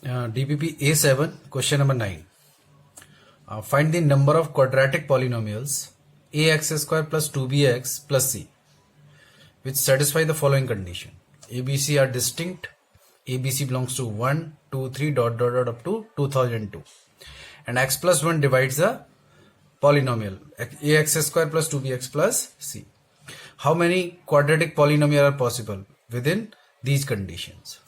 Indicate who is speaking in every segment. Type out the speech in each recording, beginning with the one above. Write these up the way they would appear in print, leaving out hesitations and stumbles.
Speaker 1: DPP A7, question number 9. Find the number of quadratic polynomials ax square plus 2bx plus c which satisfy the following condition. ABC are distinct. ABC belongs to 1, 2, 3 dot dot dot up to 2002. And x plus 1 divides the polynomial ax square plus 2bx plus c. How many quadratic polynomial are possible within these conditions?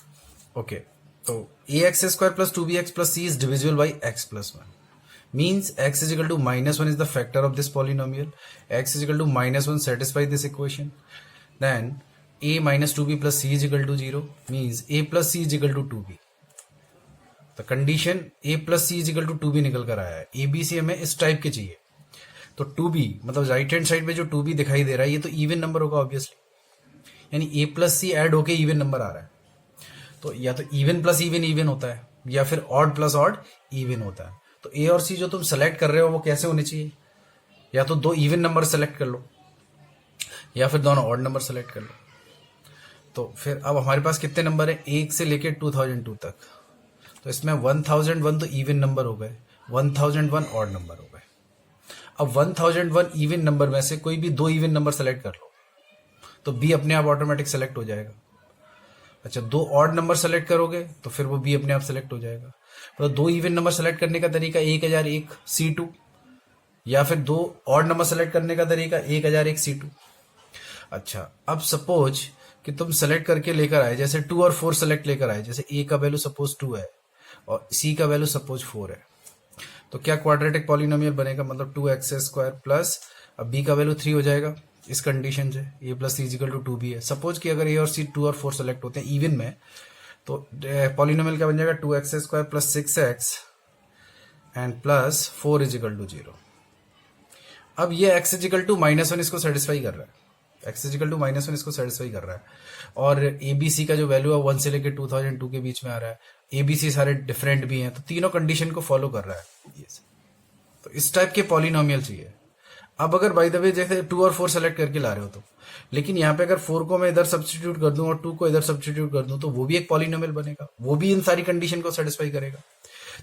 Speaker 1: Okay. So ax square plus 2bx plus c is divisible by x plus 1. Means x is equal to minus 1 is the factor of this polynomial. X is equal to minus 1 satisfy this equation. Then a minus 2b plus c is equal to 0. Means a plus c is equal to 2b. The condition a plus c is equal to 2b निकल कर आया है. a b c हमें इस type के चाहिए. तो 2b मतलब राइट हैंड साइड पे जो 2b दिखाई दे रहा है ये तो इवन नंबर होगा ऑब्वियसली. यानी a प्लस सी ऐड होके इवन नंबर आ रहा है. तो या तो इवन प्लस इवन इवन होता है या फिर ऑड प्लस ऑड इवन होता है. तो ए और सी जो तुम सेलेक्ट कर रहे हो वो कैसे होने चाहिए? या तो दो इवन नंबर सेलेक्ट कर लो या फिर दोनों ऑड नंबर सेलेक्ट कर लो. तो फिर अब हमारे पास कितने नंबर है? 1 से लेके 2002 तक. तो इसमें 1001 तो इवन नंबर हो गए, 1001 ऑड नंबर हो गए. अब 1001 इवन नंबर में से कोई भी दो इवन नंबर सेलेक्ट कर लो तो बी अपने आप ऑटोमेटिक सेलेक्ट हो जाएगा. अच्छा, दो ऑड नंबर सेलेक्ट करोगे तो फिर वो बी अपने आप सेलेक्ट हो जाएगा. तो दो इवन नंबर सेलेक्ट करने का तरीका 1001 C2 या फिर दो ऑड नंबर सेलेक्ट करने का तरीका 1001 C2. अच्छा, अब सपोज कि तुम सेलेक्ट करके लेकर आए, जैसे 2 और 4 सेलेक्ट लेकर आए. जैसे ए का वैल्यू सपोज 2 है और सी का वैल्यू सपोज 4 है. तो क्या क्वाड्रेटिक पॉलिनोमियल बनेगा? मतलब 2x स्क्वायर प्लस अब बी का वैल्यू 3 हो जाएगा इस कंडीशन से. A plus C equal to 2b है. सपोज कि अगर ए और सी 2 और 4 सेलेक्ट होते हैं इवन में तो पॉलिनोमियल क्या बन जाएगा? 2x square plus 6x and plus 4 equal to 0. अब ये x इजिकल टू -1 इसको सेटिस्फाई कर रहा है. x इजिकल टू -1 इसको सेटिस्फाई कर रहा है. और ए बी सी का जो वैल्यू है 1 से लेकर 2002 के बीच में आ रहा है. ए बी सी सारे डिफरेंट भी हैं तो तीनों कंडीशन को फॉलो कर रहा है. तो इस टाइप के पॉलिनोमियल चाहिए. अब अगर बाय द वे जैसे 2 और 4 सेलेक्ट करके ला रहे हो तो, लेकिन यहाँ पे अगर 4 को मैं इधर सब्स्टिट्यूट कर दूं और 2 को इधर सब्स्टिट्यूट कर दूं तो वो भी एक पॉलिनोमियल बनेगा, वो भी इन सारी कंडीशन को सेटिस्फाई करेगा.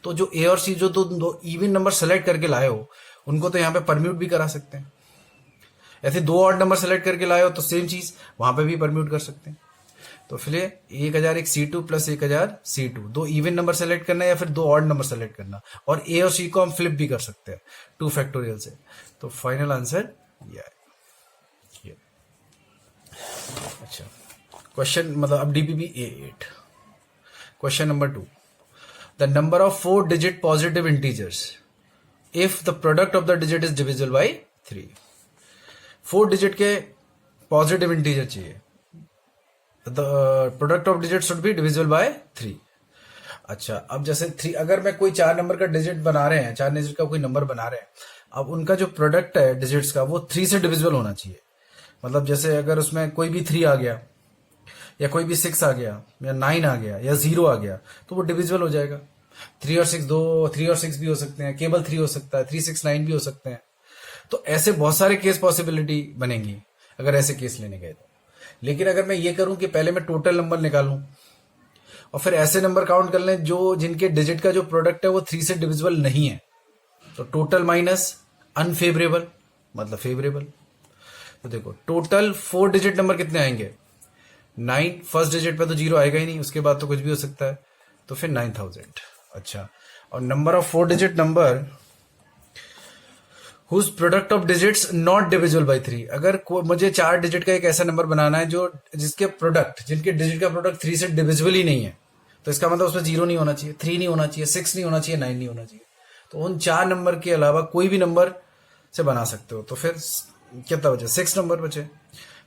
Speaker 1: तो जो ए और सी जो दो इवन नंबर सेलेक्ट करके लाए हो उनको तो यहाँ पे परम्यूट भी करा सकते हैं. ऐसे दो ऑड नंबर सेलेक्ट करके लाए हो तो सेम चीज वहां पे भी परम्यूट कर सकते हैं. तो फिर 1001 C2 प्लस 1000 C2 दो इवन नंबर सेलेक्ट करना है या फिर दो ऑड नंबर सेलेक्ट करना. और ए और सी को हम फ्लिप भी कर सकते हैं 2 फैक्टोरियल से. तो फाइनल आंसर ये है. अच्छा, क्वेश्चन मतलब अब DPP A8 question number 2. The number of 4 digit positive integers if the product of the digit is divisible by 3. 4 digit के पॉजिटिव इंटीजर चाहिए. The product of digit should be divisible by 3. अच्छा, अब जैसे 3 अगर मैं कोई 4 नंबर का digit बना रहे हैं, 4 डिजिट का कोई नंबर बना रहे हैं, अब उनका जो प्रोडक्ट है डिजिट्स का वो 3 से डिविजिबल होना चाहिए. मतलब जैसे अगर उसमें कोई भी 3 आ गया या कोई भी 6 आ गया या 9 आ गया या 0 आ गया तो वो डिविजिबल हो जाएगा. 3 और 6 दो 3 और 6 भी हो सकते हैं, केवल 3 हो सकता है, 3 6 9 भी हो सकते हैं. तो ऐसे बहुत सारे केस पॉसिबिलिटी बनेंगी अगर ऐसे केस लेने गए तो. लेकिन अगर मैं ये करूं कि पहले मैं टोटल नंबर निकालूं और फिर ऐसे नंबर काउंट कर लें जो जिनके डिजिट का जो प्रोडक्ट है वो 3 से डिविजिबल नहीं है, तो टोटल माइनस अनफेवरेबल मतलब फेवरेबल. तो देखो टोटल 4 डिजिट नंबर कितने आएंगे? 9. फर्स्ट डिजिट पे तो 0 आएगा ही नहीं, उसके बाद तो कुछ भी हो सकता है. तो फिर 9000. अच्छा, और number of 4 digit number whose product of digits not divisible by 3. अगर मुझे 4 डिजिट का एक ऐसा नंबर बनाना है जो जिसके प्रोडक्ट जिनके डिजिट का प्रोडक्ट 3 से डिविजिबल ही नहीं है, तो इसका मतलब उसमें 0 नहीं होना चाहिए, 3 नहीं होना चाहिए, 6 नहीं होना चाहिए, 9 नहीं होना चाहिए. तो उन 4 नंबर के अलावा कोई भी नंबर से बना सकते हो. तो फिर कितना बचे? 6 नंबर बचे.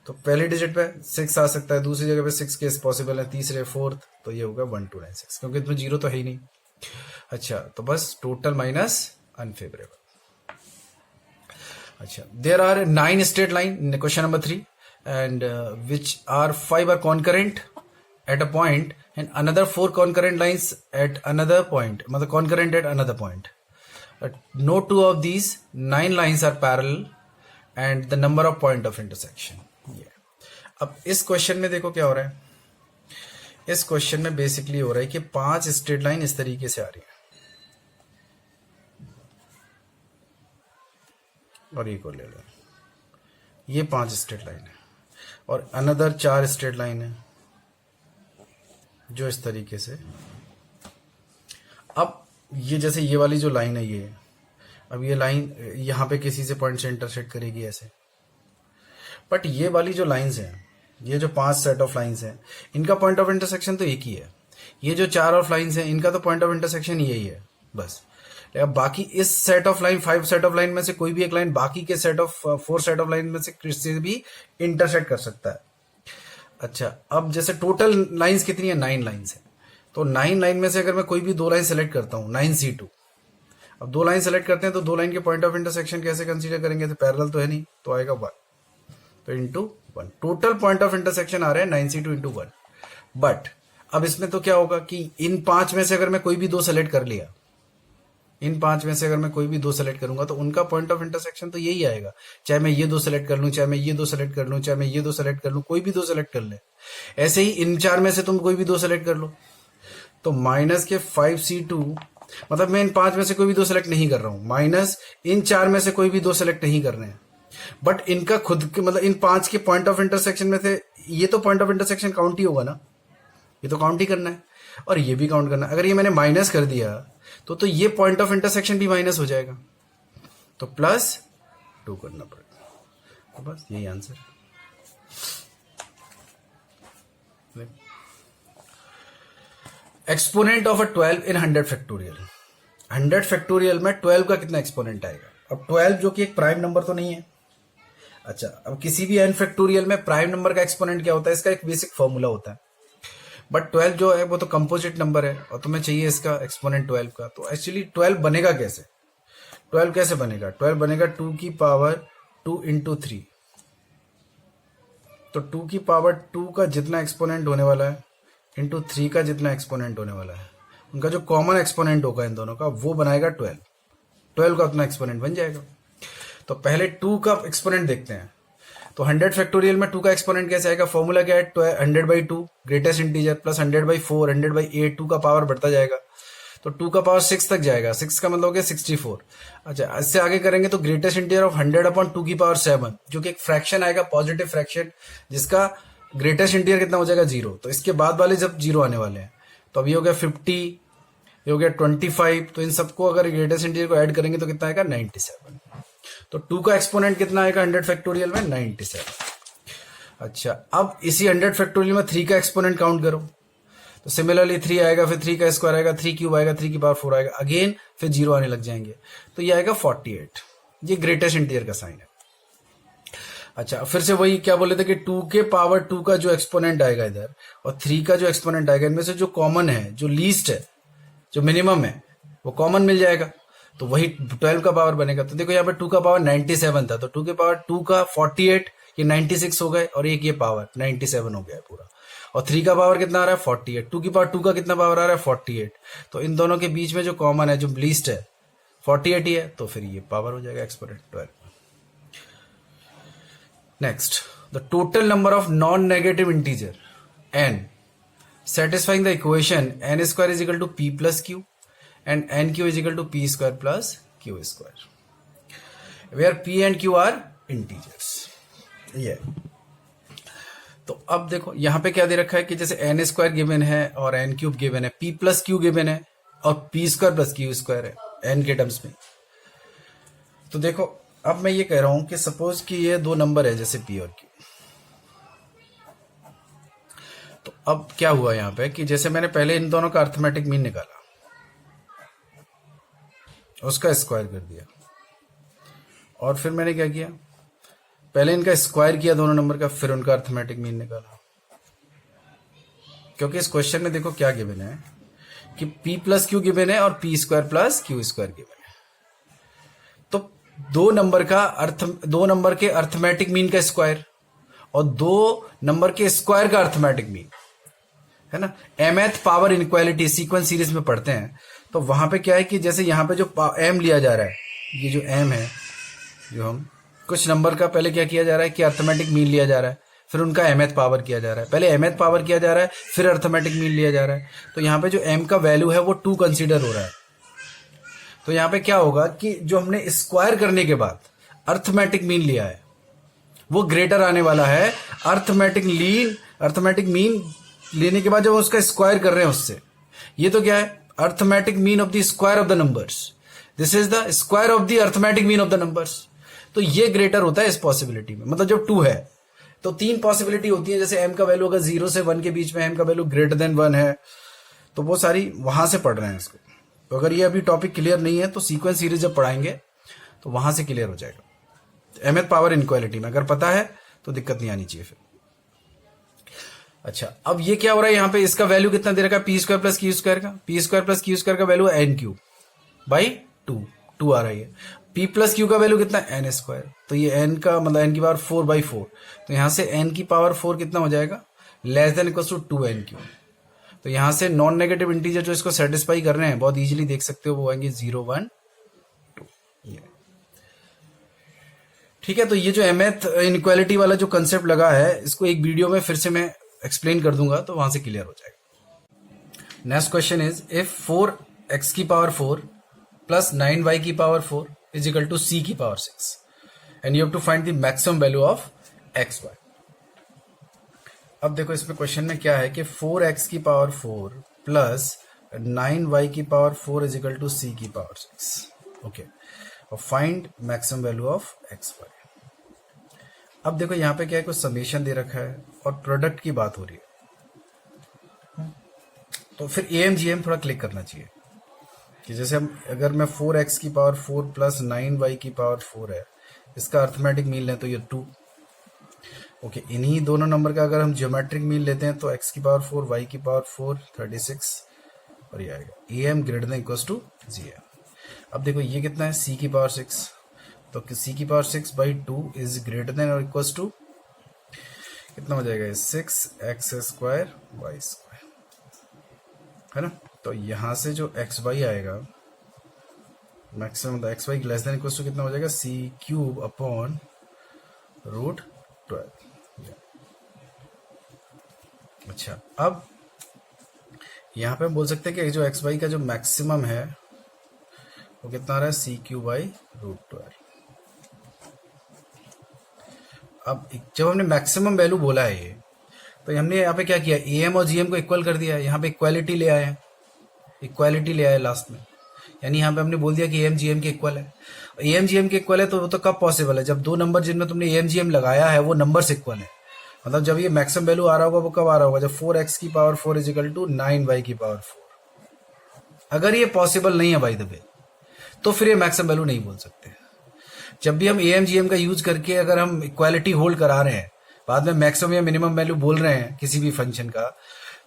Speaker 1: तो पहले डिजिट पे 6 आ सकता है, दूसरी जगह पे 6 केस पॉसिबल है, तीसरे 4th तो ये होगा 1296 क्योंकि इसमें 0 तो है ही नहीं. अच्छा, तो बस टोटल माइनस अनफेवरेबल. अच्छा, there are 9 straight line in question number 3 and which are 5 are concurrent at a point and another 4 concurrent lines at another point, मतलब concurrent at another point. No two of these 9 lines are parallel and the number of point of intersection. अब इस question में देखो क्या हो रहा है. इस क्वेश्चन में बेसिकली हो रहा है कि 5 स्ट्रेट लाइन इस तरीके से आ रही है और ये को ले लो, ये 5 स्ट्रेट लाइन है और अनदर 4 स्ट्रेट लाइन है जो इस तरीके से। अब ये जैसे ये वाली जो लाइन है ये, अब ये लाइन यहां पे किसी से पॉइंट से इंटरसेक्ट करेगी ऐसे, बट ये वाली जो लाइंस हैं, ये जो 5 सेट ऑफ लाइंस हैं, इनका पॉइंट ऑफ इंटरसेक्शन तो एक ही है। ये जो 4 ऑफ लाइंस हैं इनका तो पॉइंट ऑफ इंटरसेक्शन यही है बस। अब बाकी इस set of line 5 set of line में से कोई भी एक लाइन बाकी के set of 4 set of line में से किसी से भी इंटरसेक्ट कर सकता है। अच्छा, अब जैसे टोटल लाइंस कितनी है, 9 लाइंस है, तो 9 लाइन में से अगर मैं कोई भी 2 लाइन सेलेक्ट करता हूं 9C2, अब 2 लाइन सेलेक्ट करते हैं तो 2 लाइन के पॉइंट ऑफ इंटरसेक्शन कैसे कंसीडर करेंगे, तो पैरेलल तो है नहीं, तो आएगा 1, तो into 1 total point of intersection आ रहा है 9C2 इंटू 1। बट अब इसमें तो क्या होगा कि इन 5 में से अगर मैं कोई भी 2 सेलेक्ट कर लिया, इन 5 में से अगर मैं कोई भी 2 सेलेक्ट करूंगा तो उनका पॉइंट ऑफ इंटरसेक्शन तो यही आएगा, चाहे मैं ये 2 सेलेक्ट कर लूं, चाहे मैं ये 2 सेलेक्ट कर लूं, चाहे मैं ये 2 सेलेक्ट कर लूं, कोई भी 2 सेलेक्ट कर ले। ऐसे ही इन 4 में से तुम कोई भी 2 सेलेक्ट कर लो, तो माइनस के 5C2, मतलब मैं इन 5 में से कोई भी 2 सेलेक्ट नहीं कर रहा हूं, माइनस इन 4 में से कोई भी 2 सेलेक्ट नहीं कर रहे हैं, बट इनका खुद के मतलब इन 5 के पॉइंट ऑफ इंटरसेक्शन में से ये तो पॉइंट ऑफ इंटरसेक्शन काउंट ही होगा ना, ये तो काउंट ही करना है और ये भी काउंट करना है। अगर ये मैंने माइनस कर दिया तो ये पॉइंट ऑफ इंटरसेक्शन भी माइनस हो जाएगा, तो +2 करना पड़ेगा, तो बस यही आंसर है। Exponent of a 12 in 100 factorial, 100 factorial में 12 का कितना एक्सपोनेंट आएगा। अब 12 जो कि एक प्राइम नंबर तो नहीं है। अच्छा, अब किसी भी n फैक्टोरियल में प्राइम नंबर का एक्सपोनेंट क्या होता है, इसका एक बेसिक फॉर्मूला होता है, बट 12 जो है वो तो कंपोजिट नंबर है और तुम्हें चाहिए इसका एक्सपोनेंट 12 का। तो एक्चुअली 12 बनेगा कैसे, 12 कैसे बनेगा, 12 बनेगा 2 की पावर 2 इंटू 3, तो 2 की पावर 2 का जितना एक्सपोनेंट होने वाला है इंटू 3 का जितना एक्सपोनेंट होने वाला है, उनका जो कॉमन एक्सपोनेंट होगा इन दोनों का वो बनाएगा 12, 12 का अपना एक्सपोनेंट बन जाएगा। तो पहले 2 का एक्सपोनेंट देखते हैं, तो 100 फैक्टोरियल में 2 का एक्सपोनेंट कैसे आएगा, फॉर्मूला क्या है, 100/2 ग्रेटेस्ट इंटीजर प्लस 100/4 100/8, 2 का पावर बढ़ता जाएगा, तो 2 का पावर 6 तक जाएगा, 6 का मतलब हो गया 64। अच्छा, इससे आगे करेंगे तो ग्रेटेस्ट इंटीजर ऑफ 100/2 की पावर 7, जो कि एक फ्रैक्शन आएगा, पॉजिटिव फ्रैक्शन, जिसका ग्रेटेस्ट इंटीजर कितना हो जाएगा 0। तो इसके बाद वाले जब 0 आने वाले हैं, तो अभी हो गया 50, ये हो गया 25, तो इन सबको अगर ग्रेटेस्ट इंटीजर को ऐड करेंगे तो कितना आएगा 97। तो 2 का एक्सपोनेंट कितना आएगा 100 फैक्टोरियल में 97। अच्छा, अब इसी 100 फैक्टोरियल में 3 का एक्सपोनेंट काउंट करो, तो सिमिलरली 3 आएगा, फिर 3 का स्क्वायर आएगा, 3 क्यूब आएगा, 3 की पावर 4 आएगा, अगेन फिर 0 आने लग जाएंगे, तो ये आएगा 48। ये ग्रेटेस्ट इंटीजर का साइन है। अच्छा, फिर से वही क्या बोले थे कि 2 के पावर 2 का जो एक्सपोनेंट आएगा इधर और 3 का जो एक्सपोनेंट आएगा, इनमें से जो कॉमन है, जो लीस्ट है, जो मिनिमम है, वो कॉमन मिल जाएगा, तो वही 12 का पावर बनेगा। तो देखो यहाँ पे 2 का पावर 97 था, तो 2 के पावर 2 का 48, ये 96 हो गए, और एक ये पावर 97 हो गया है पूरा, और 3 का पावर कितना आ रहा है 48, 2 की पावर 2 का कितना पावर आ रहा है 48, तो इन दोनों के बीच में जो कॉमन है, जो लीस्ट है 48 ही है, तो फिर ये पावर हो जाएगा exponent 12। Next, the total number of non negative integer n satisfying the equation n square is equal to p plus q and nq is equal to p square plus q square, where p and q are integers। ये तो अब देखो यहाँ पे क्या दे रखा है कि जैसे n स्क्वायर गिवन है और n क्यूब गिवन है, p प्लस क्यू गिवन है और p square plus Q square है n के टर्म्स में। तो देखो अब मैं ये कह रहा हूं कि सपोज कि ये 2 नंबर है जैसे p और q, तो अब क्या हुआ यहाँ पे कि जैसे मैंने पहले इन दोनों का अर्थमेटिक मीन निकाला, उसका स्क्वायर कर दिया, और फिर मैंने क्या किया, पहले इनका स्क्वायर किया दोनों नंबर का, फिर उनका अर्थमेटिक मीन निकाला। क्योंकि इस क्वेश्चन में देखो क्या गिवन है कि p प्लस क्यू गिवन है और p square plus Q square given है, तो 2 नंबर के अर्थमेटिक मीन का स्क्वायर और 2 नंबर के स्क्वायर का अर्थमेटिक मीन है ना। mth power inequality sequence series में पढ़ते हैं, तो वहां पे क्या है कि जैसे यहां पे जो m लिया जा रहा है, ये जो m है, जो हम कुछ नंबर का पहले क्या किया जा रहा है कि अर्थमेटिक मीन लिया जा रहा है, फिर उनका mth पावर किया जा रहा है, पहले mth पावर किया जा रहा है, फिर अर्थमेटिक मीन लिया जा रहा है। तो यहाँ पे जो m का वैल्यू है वो 2 कंसीडर हो रहा है। तो यहाँ पे क्या होगा कि जो हमने स्क्वायर करने के बाद अर्थमेटिक मीन लिया है वो ग्रेटर आने वाला है अर्थमेटिक मीन लेने के बाद जब उसका स्क्वायर कर रहे हैं उससे। ये तो क्या है, arithmetic mean of the square of the numbers, this is the square of the arithmetic mean of the numbers. तो ये ग्रेटर होता है इस पॉसिबिलिटी में, मतलब जब 2 है तो 3 पॉसिबिलिटी होती है। जैसे m का वैल्यू अगर 0 से 1 के बीच में m का वैल्यू ग्रेटर देन 1 है तो वो सारी वहां से पढ़ रहे हैं इसको। तो अगर ये अभी टॉपिक क्लियर नहीं है तो सीक्वेंस सीरीज जब पढ़ाएंगे तो वहां से क्लियर हो जाएगा। mth पावर इनक्वालिटी में अगर पता है तो दिक्कत नहीं आनी चाहिए फिर। अच्छा, अब ये क्या हो रहा है, यहाँ पे इसका वैल्यू कितना दे रखा है, P square plus Q square का। P square plus Q square का वैल्यू है एन क्यू बाई 2 आ रही है। पी प्लस क्यू का वैल्यू कितना है, एन स्क्वायर। तो ये एन का मतलब एन की पावर 4/4। तो यहां से एन की पावर 4 कितना हो जाएगा, less than equal to 2n क्यू। तो यहां से नॉन नेगेटिव इंटीजर जो इसको सेटिस्फाई कर रहे हैं बहुत इजीली देख सकते हो, वो आएंगे 0, 1, 2। ठीक है, तो ये जो mth इनक्वालिटी वाला जो कंसेप्ट लगा है इसको एक वीडियो में फिर से मैं एक्सप्लेन कर दूंगा तो वहां से क्लियर हो जाएगा। Next question is if 4x की पावर 4 प्लस 9y की power 4 is equal to c की power 6 and you have to find the maximum value of xy। अब देखो इसमें क्वेश्चन में क्या है कि 4x की पावर 4 प्लस 9y की power 4 is equal to c की पावर 6। ओके, और find maximum value of xy। अब देखो यहाँ पे क्या है, कुछ समेशन दे रखा है और प्रोडक्ट की बात हो रही है, तो फिर AMGM थोड़ा क्लिक करना चाहिए कि जैसे हम अगर मैं 4x की पावर 4 प्लस 9y की पावर 4 है, इसका अर्थमेटिक मीन लें तो ये 2। ओके, इन्हीं दोनों नंबर का अगर हम ज्योमेट्रिक मीन लेते हैं तो x की पावर 4, y की पावर 4 36 और ये आएगा AM greater than equal to 0। अब देखो ये कितना है, c की पावर 6, तो c की पावर 6/2 इज ग्रेटर देन और इक्वल टू कितना हो जाएगा, 6x² y स्क्वायर, है ना। तो यहां से जो xy आएगा maximum xy less than equal to कितना हो जाएगा, c³ √12। अच्छा, अब यहां पे हम बोल सकते हैं कि जो xy का जो मैक्सिमम है वो कितना आ रहा है, c³/√12। अब जब हमने मैक्सिमम वैल्यू बोला है ये, तो हमने यहाँ पे क्या किया, AM और GM को इक्वल कर दिया है। यहाँ पे इक्वालिटी ले आए लास्ट में, यानी यहाँ पे हमने बोल दिया कि AM GM के इक्वल है। AM GM के इक्वल है तो वो तो कब पॉसिबल है, जब दो नंबर जिनमें तुमने AM GM लगाया है वो नंबर से इक्वल है। मतलब जब ये मैक्सिमम वैल्यू आ रहा होगा वो कब आ रहा होगा, जब 4x की power 4 is equal to 9y की पावर 4। अगर ये पॉसिबल नहीं है बाय द वे तो फिर ये मैक्सिमम वैल्यू नहीं बोल सकते। जब भी हम AMGM का यूज करके अगर हम इक्वालिटी होल्ड करा रहे हैं, बाद में मैक्सिमम या मिनिमम वैल्यू बोल रहे हैं किसी भी फंक्शन का,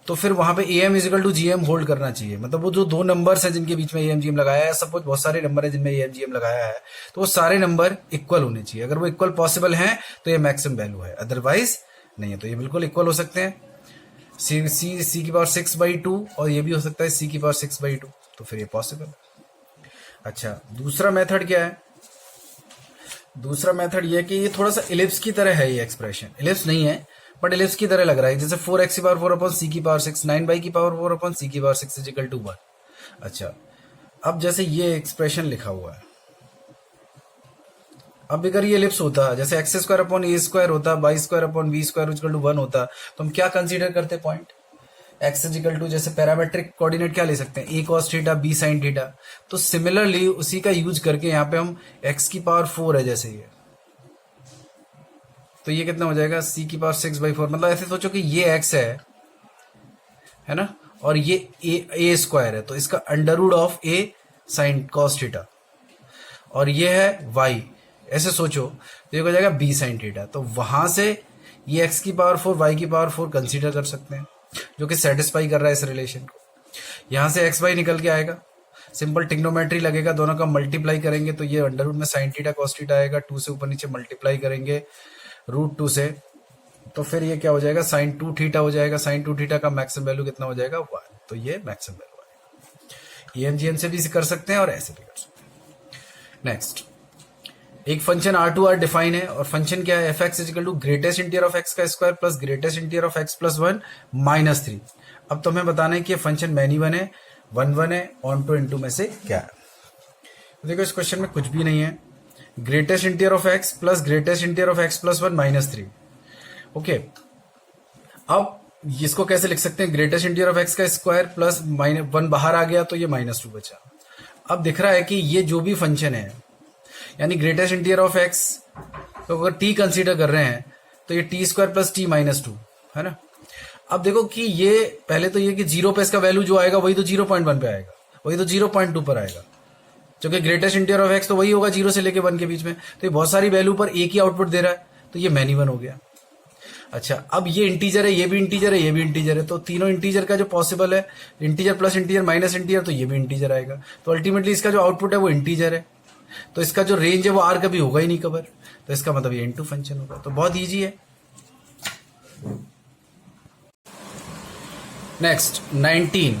Speaker 1: तो फिर वहां पे AM is equal to GM hold करना चाहिए। मतलब वो जो दो नंबर्स हैं जिनके बीच में AMGM लगाया है, सपोज बहुत सारे नंबर है जिनमें AMGM लगाया है, तो वो सारे नंबर इक्वल होने चाहिए। अगर वो इक्वल पॉसिबल हैं तो ये मैक्सिमम वैल्यू है, अदरवाइज नहीं है। तो ये बिल्कुल इक्वल हो सकते हैं, c की पावर 6/2 और ये भी हो सकता है c की पावर 6/2, तो फिर ये पॉसिबल है। अच्छा, दूसरा मेथड क्या है, दूसरा मेथड ये कि ये थोड़ा सा इलिप्स की तरह है। ये एक्सप्रेशन इलिप्स नहीं है बट इलिप्स की तरह लग रहा है, जैसे 4x की पावर 4 अपॉन c की पावर 6, 9y की पावर 4 अपॉन c की पावर 6 इज इक्वल टू 1। अच्छा, अब जैसे ये एक्सप्रेशन लिखा हुआ है, अब अगर ये इलिप्स होता, जैसे x² अपॉन a² होता, y² upon b² is equal to 1 होता, तो हम क्या कंसीडर करते point, x is equal to जैसे पैरामेट्रिक कोऑर्डिनेट क्या ले सकते हैं, a cos theta b sin theta. तो सिमिलरली उसी का यूज करके यहाँ पे हम x की पावर 4 है जैसे ये, तो ये कितना हो जाएगा, c की पावर 6/4। मतलब ऐसे सोचो कि ये x है ना, और ये a² है, तो इसका under root of a sin cos theta, और ये है y, ऐसे सोचो तो ये हो जाएगा b sin थीटा। तो वहां से ये x की पावर 4 y की पावर 4 कंसीडर कर सकते हैं, जो कि सेटिस्फाई कर रहा है इस रिलेशन को। यहां से xy निकल के आएगा, सिंपल ट्रिग्नोमेट्री लगेगा, दोनों का मल्टीप्लाई करेंगे तो ये अंडर रूट में sin थीटा cos थीटा आएगा, 2 से ऊपर नीचे मल्टीप्लाई करेंगे √2 से, तो फिर ये क्या हो जाएगा, sin 2 थीटा हो जाएगा। sin 2 थीटा का मैक्सिमम वैल्यू कितना हो जाएगा, 1। तो ये मैक्सिमम वैल्यू आएगा। AMGM से भी कर सकते हैं और ऐसे भी कर सकते हैं। नेक्स्ट, एक फंक्शन R2 R डिफाइन है और फंक्शन क्या है, F x equal to greatest integer of X का square plus greatest integer of X plus 1 minus 3। अब तो हमें बताना है कि फंक्शन मैनी वन है, वन है, ऑन टू इनटू में से क्या है। तो देखो इस क्वेश्चन में कुछ भी नहीं है, greatest integer of X plus greatest integer of X plus 1 minus 3। Okay, अब इसको कैसे लिख सकते हैं, ग्रेटेस्ट इंटीजर ऑफ एक्स का स्क्वायर प्लस -1 बाहर आ गया तो ये -2 बचा। अब दिख रहा है कि ये जो भी फंक्शन है यानी ग्रेटेस्ट इंटीजर ऑफ एक्स, तो अगर टी कंसीडर कर रहे हैं तो ये T square plus T minus 2 है ना। अब देखो कि ये पहले तो ये कि जीरो पे इसका वैल्यू जो आएगा वही तो 0.1 पे आएगा, वही तो 0.2 पर आएगा, क्योंकि ग्रेटेस्ट इंटीजर ऑफ एक्स तो वही होगा 0 से लेके 1 के बीच में। तो ये बहुत सारी वैल्यू पर एक ही आउटपुट दे रहा है, तो ये मैनी वन हो गया। अच्छा, अब ये इंटीजर है, ये भी इंटीजर है, ये भी इंटीजर है, तो तीनों इंटीजर का जो पॉसिबल है, integer plus integer minus integer, तो ये भी इंटीजर आएगा। तो अल्टीमेटली इसका जो आउटपुट है वो इंटीजर है, तो इसका जो रेंज है वो आर कभी होगा ही नहीं कवर, तो इसका मतलब ये इनटू फंक्शन होगा। तो बहुत ईजी है। Next 19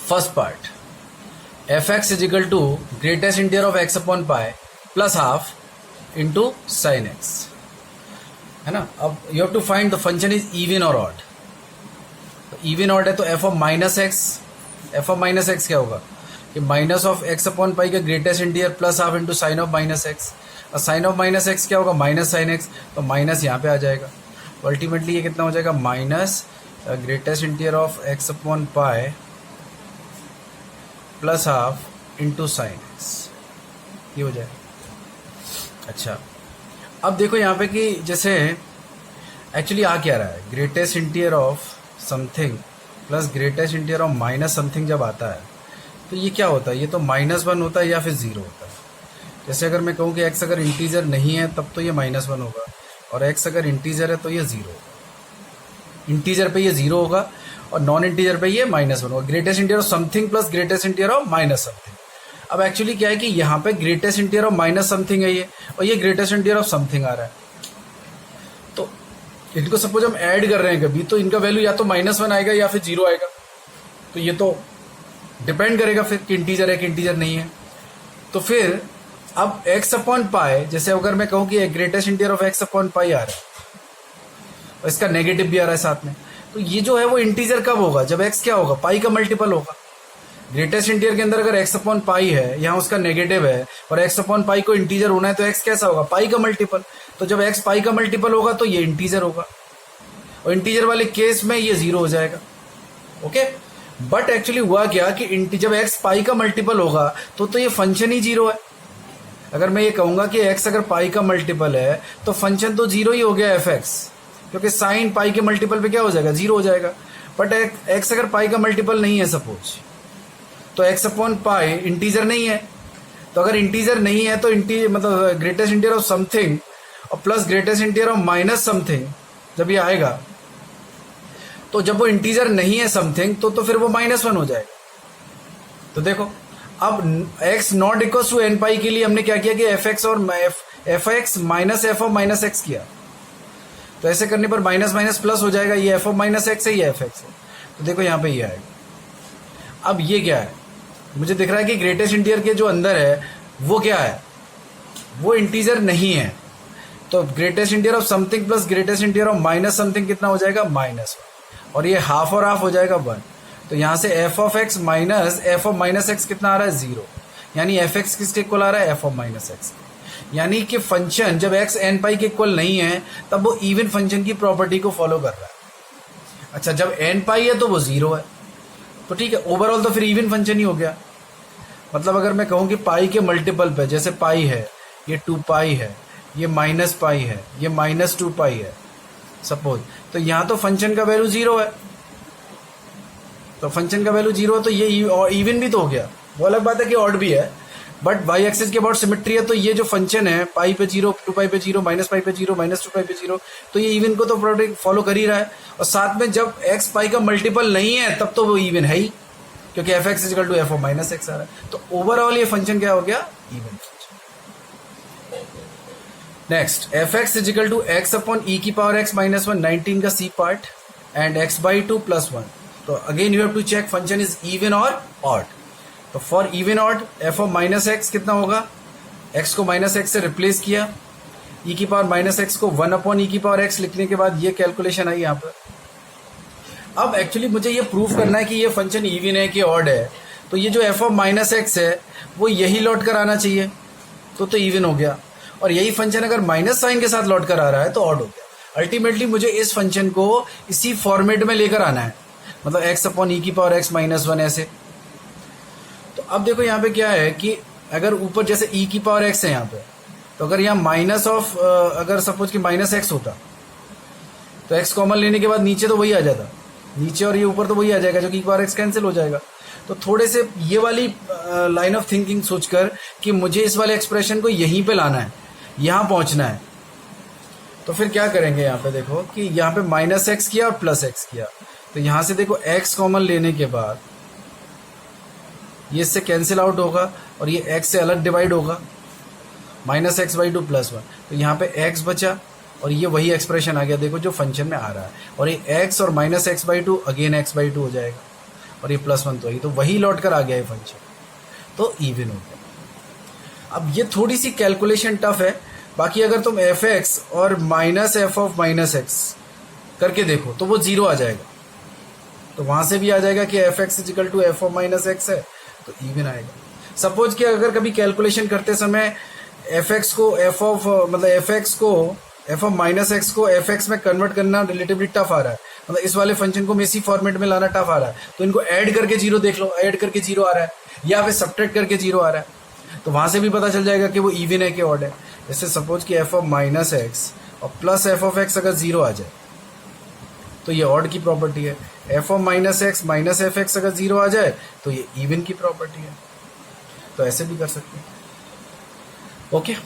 Speaker 1: first part, F X is equal to greatest integer of X upon pi plus half into sine X, है ना। अब you have to find the function is even और ऑड। इवन ऑड है तो F of minus X क्या होगा कि minus of X upon pi का greatest integer plus half into sine of minus X, और साइन ऑफ माइनस एक्स क्या होगा, माइनस साइन एक्स, तो माइनस यहाँ पे आ जाएगा। तो अल्टीमेटली ये कितना हो जाएगा, minus greatest integer of X upon pi plus half into sine x, ये हो जाएगा। अच्छा, अब देखो यहाँ पे कि जैसे एक्चुअली आ क्या रहा है, greatest integer of something plus greatest integer of minus something जब आता है तो ये क्या होता है, ये तो -1 होता है या फिर 0 होता है। जैसे अगर मैं कहूँ कि x अगर इंटीजर नहीं है तब तो ये -1 होगा, और x अगर इंटीजर है तो ये 0 होगा। इंटीजर पे ये 0 होगा और नॉन इंटीजर पे ये -1 होगा। Greatest integer of something plus greatest integer of minus something. अब एक्चुअली क्या है कि यहाँ पे greatest integer of minus something है ये, और ये ग्रेटेस्ट इंटीजर ऑफ समथिंग आ रहा है। तो इनको सपोज हम ऐड कर रहे हैं कभी, तो इनका वैल्यू या तो -1 आएगा या फिर 0 आएगा। तो ये तो डिपेंड करेगा फिर कि इंटीजर है कि इंटीजर नहीं है। तो फिर अब x अपॉन पाई, जैसे अगर मैं कहूँ कि greatest integer of x upon pi आ रहा है और इसका नेगेटिव भी आ रहा है साथ में, तो ये जो है वो इंटीजर कब होगा, जब x क्या होगा, पाई का मल्टीपल होगा। ग्रेटेस्ट इंटीजर के अंदर अगर x अपॉन पाई है, यहाँ उसका नेगेटिव है, और x अपॉन पाई को इंटीजर होना है तो x कैसा होगा, पाई का मल्टीपल। तो जब x पाई का मल्टीपल होगा तो ये इंटीजर होगा, और इंटीजर वाले केस में ये 0 हो जाएगा। ओके, बट एक्चुअली हुआ क्या कि जब x पाई का मल्टीपल होगा तो ये फंक्शन ही 0 है। अगर मैं ये कहूंगा कि x अगर पाई का मल्टीपल है तो फंक्शन तो 0 ही हो गया एफ एक्स, क्योंकि साइन पाई के मल्टीपल पे क्या हो जाएगा, 0 हो जाएगा। बट x अगर पाई का मल्टीपल नहीं है सपोज, तो x अपॉन पाई इंटीजर नहीं है। तो अगर इंटीजर नहीं है तो मतलब ग्रेटेस्ट इंटीजर ऑफ समथिंग और plus greatest integer of minus something जब ये आएगा, तो जब वो इंटीजर नहीं है समथिंग तो फिर वो -1 हो जाएगा। तो देखो अब x not equal to N pi के लिए हमने क्या किया कि एफ एक्स और F X minus F of minus X किया। तो ऐसे करने पर माइनस माइनस प्लस हो जाएगा, ये एफ ऑफ माइनस एक्स है, ये एफ एक्स है। तो देखो यहाँ पे ये आएगा। अब ये क्या है, मुझे दिख रहा है कि ग्रेटेस्ट इंटीजर के जो अंदर है वो क्या है, वो इंटीजर नहीं है। तो greatest integer of something plus greatest integer of minus something कितना हो जाएगा, -1, और ये हाफ और हाफ हो जाएगा 1। तो यहां से F of x minus F of minus x कितना आ रहा है, 0, यानी एफ एक्स किसके इक्वल आ रहा है, एफ ऑफ माइनस एक्स। यानी कि फंक्शन जब एक्स एन पाई के इक्वल नहीं है तब वो इवन फंक्शन की प्रॉपर्टी को फॉलो कर रहा है। अच्छा, जब एन पाई है तो वो 0 है, तो ठीक है, ओवरऑल तो फिर इवन फंक्शन ही हो गया। मतलब अगर मैं कहूँ कि पाई के मल्टीपल पे, जैसे पाई है, ये 2 पाई है, ये माइनस पाई है, ये -2 पाई है सपोज, तो यहां तो फंक्शन का वैल्यू 0 है। तो फंक्शन का वैल्यू 0 है तो ये इवन भी तो हो गया। वो अलग बात है कि ऑड भी है, बट वाई एक्सिस के अबाउट सिमेट्री है, तो ये जो फंक्शन है पाई पे 0, 2 पाई पे 0, माइनस पाई पे 0, -2 पाई पे 0, तो ये इवन को तो प्रॉपर्टी फॉलो कर ही रहा है। और साथ में जब एक्स पाई का मल्टीपल नहीं है तब तो वो इवन है ही, क्योंकि F X equal to F of minus X आ रहा है। तो ओवरऑल ये फंक्शन क्या हो गया, even function. Next, F x equal to X upon E की पावर एक्स माइनस 1, 19 का सी पार्ट, एंड x/2 + 1। तो again you have to check function is even और ऑड। तो for even odd f of minus x कितना होगा, x को minus x से replace किया, e की पावर माइनस एक्स को 1 अपॉन e की पावर x लिखने के बाद ये कैलकुलेशन आई यहाँ पर। अब एक्चुअली मुझे ये प्रूफ करना है कि ये फंक्शन इवन है कि ऑड है, तो ये जो f ऑफ माइनस एक्स है वो यही लौट कर आना चाहिए, तो इवन हो गया। और यही फंक्शन अगर माइनस साइन के साथ लौट कर आ रहा है तो ऑड हो गया। अल्टीमेटली मुझे इस फंक्शन को इसी फॉर्मेट में लेकर आना है, मतलब x अपॉन e की पावर x माइनस 1 ऐसे। तो अब देखो यहाँ पे क्या है कि अगर ऊपर जैसे e की पावर x है यहाँ पे, तो अगर यहाँ माइनस ऑफ अगर सपोज कि माइनस एक्स होता तो x कॉमन लेने के बाद नीचे तो वही आ जाता, नीचे और ये ऊपर तो वही आ जाएगा, जो कि e पावर x कैंसिल हो जाएगा। तो थोड़े से ये वाली लाइन ऑफ थिंकिंग सोचकर कि मुझे इस वाले एक्सप्रेशन को यहीं पे लाना है, यहां पहुंचना है, तो फिर क्या करेंगे यहाँ पे देखो कि यहाँ पे माइनस एक्स किया और प्लस एक्स किया, तो यहां से देखो x कॉमन लेने के बाद ये इससे कैंसिल आउट होगा और ये x से अलग डिवाइड होगा, minus x by two plus 1, तो यहाँ पे x बचा और ये वही एक्सप्रेशन आ गया देखो जो फंक्शन में आ रहा है, और ये x और minus x by two again x by two हो जाएगा और ये प्लस 1 तो वही लौट कर आ गया ये फंक्शन, तो इवन हो गया। अब ये थोड़ी सी कैलकुलेशन टफ है, बाकी अगर तुम एफ एक्स और minus F of minus x करके देखो तो वो 0 आ जाएगा, तो वहां से भी आ जाएगा कि F x equal to F of minus x है, तो इवन आएगा। सपोज कि अगर कभी कैलकुलेशन करते समय एफ एक्स को एफ ऑफ मतलब एफ एक्स को एफ ऑफ माइनस एक्स को एफ एक्स में कन्वर्ट करना रिलेटिवली टफ आ रहा है, मतलब इस वाले फंक्शन को मेसी फॉर्मेट में लाना टफ आ रहा है, तो इनको ऐड करके 0 देख लो, ऐड करके 0 आ रहा है या फिर सब्ट्रैक्ट करके 0 आ रहा है, तो वहां से भी पता चल जाएगा कि वो इवन है कि ऑड है। जैसे सपोज कि एफ ऑफ माइनस एक्स और प्लस एफ ऑफ एक्स अगर 0 आ जाए तो ये ऑड की प्रॉपर्टी है, F of minus x minus F x अगर 0 आ जाए तो ये इवन की प्रॉपर्टी है, तो ऐसे भी कर सकते हैं। ओके।